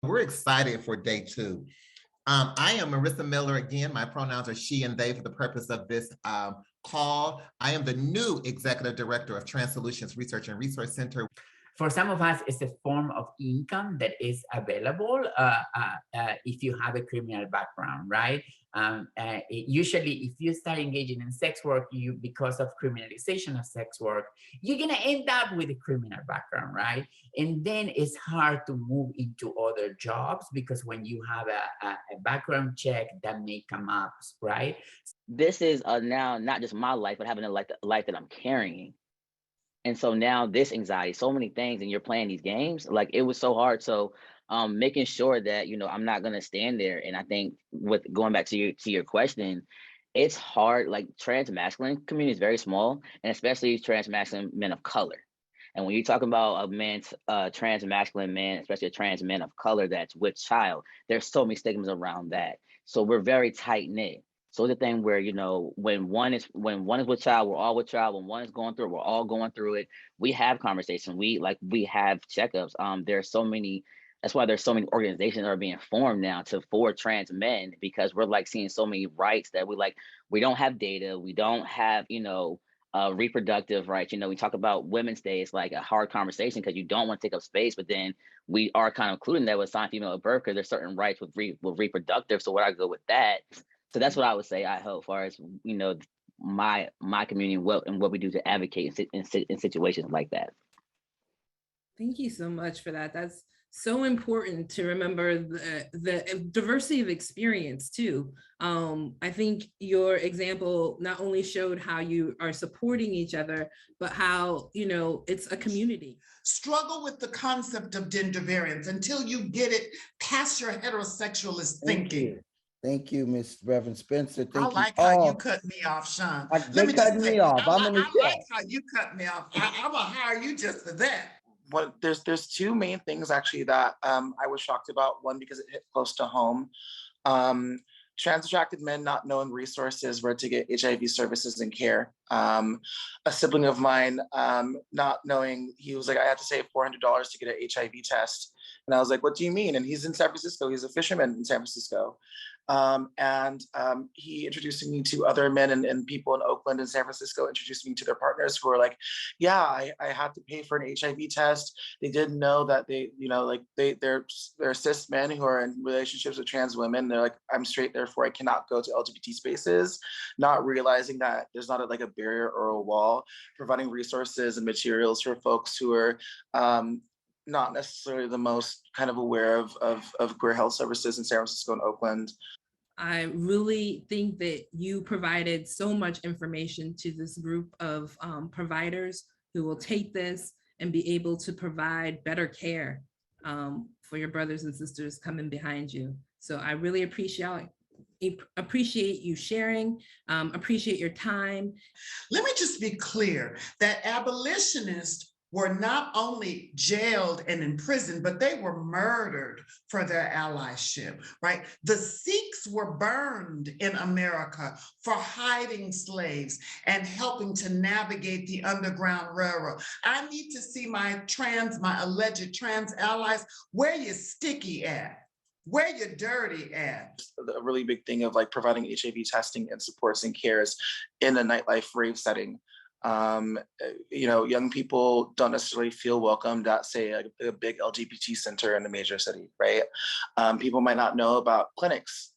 We're excited for day 2. I am Marissa Miller again. My pronouns are she and they for the purpose of this call. I am the new Executive Director of Trans Solutions Research and Resource Center. For some of us, it's a form of income that is available if you have a criminal background, right? Usually, if you start engaging in sex work, because of criminalization of sex work, you're gonna end up with a criminal background, right? And then it's hard to move into other jobs because when you have a background check, that may come up, right? This is now not just my life, but having a life that I'm carrying. And so now this anxiety, so many things, and you're playing these games, like it was so hard. So making sure that, I'm not gonna stand there. And I think with going back to your question, it's hard. Like trans masculine community is very small, and especially trans masculine men of color. And when you talk about a man's trans masculine man, especially a trans man of color that's with child, there's so many stigmas around that. So we're very tight knit. So it's a thing where, when one is with child, we're all with child. When one is going through it, we're all going through it. We have conversations. We have checkups. There's so many. That's why there's so many organizations that are being formed now for trans men, because we're like seeing so many rights that we don't have data. We don't have, reproductive rights. We talk about Women's Day. It's like a hard conversation because you don't want to take up space, but then we are kind of including that with assigned female at birth because there's certain rights with reproductive. So where I go with that. So that's what I would say. I hope, as far as my community and what we do to advocate in situations like that. Thank you so much for that. That's so important to remember the diversity of experience too. I think your example not only showed how you are supporting each other, but how, it's a community. Struggle with the concept of gender variance until you get it past your heterosexualist thinking. Thank you, Ms. Reverend Spencer. I like how you cut me off, Sean. Let me just say, I like how you cut me off. I'm gonna hire you just for that. Well, there's two main things actually that I was shocked about. One, because it hit close to home. Trans attracted men not knowing resources where to get HIV services and care. A sibling of mine not knowing, he was like, I had to save $400 to get an HIV test. And I was like, what do you mean? And he's in San Francisco. He's a fisherman in San Francisco. He introduced me to other men and people in Oakland and San Francisco, introduced me to their partners who were like, yeah, I had to pay for an HIV test. They didn't know that they're cis men who are in relationships with trans women. They're like, I'm straight, therefore I cannot go to LGBT spaces, not realizing that there's not a barrier or a wall, providing resources and materials for folks who are not necessarily the most kind of aware of queer health services in San Francisco and Oakland. I really think that you provided so much information to this group of providers who will take this and be able to provide better care for your brothers and sisters coming behind you. So I really appreciate you sharing, appreciate your time. Let me just be clear that abolitionists were not only jailed and imprisoned, but they were murdered for their allyship, right? The Sikhs were burned in America for hiding slaves and helping to navigate the Underground Railroad. I need to see my alleged trans allies, where you sticky at? Where you dirty at? A really big thing of providing HIV testing and supports and cares in a nightlife rave setting. Young people don't necessarily feel welcomed at, say, a big LGBT center in a major city, right? People might not know about clinics,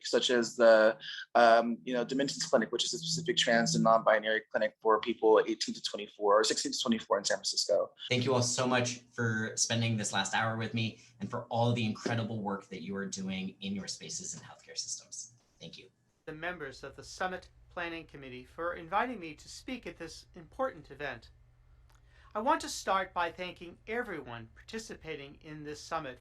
such as the, Dimensions Clinic, which is a specific trans and non-binary clinic for people 18 to 24 or 16 to 24 in San Francisco. Thank you all so much for spending this last hour with me and for all the incredible work that you are doing in your spaces and healthcare systems. Thank you. The members of the Summit Planning Committee for inviting me to speak at this important event. I want to start by thanking everyone participating in this summit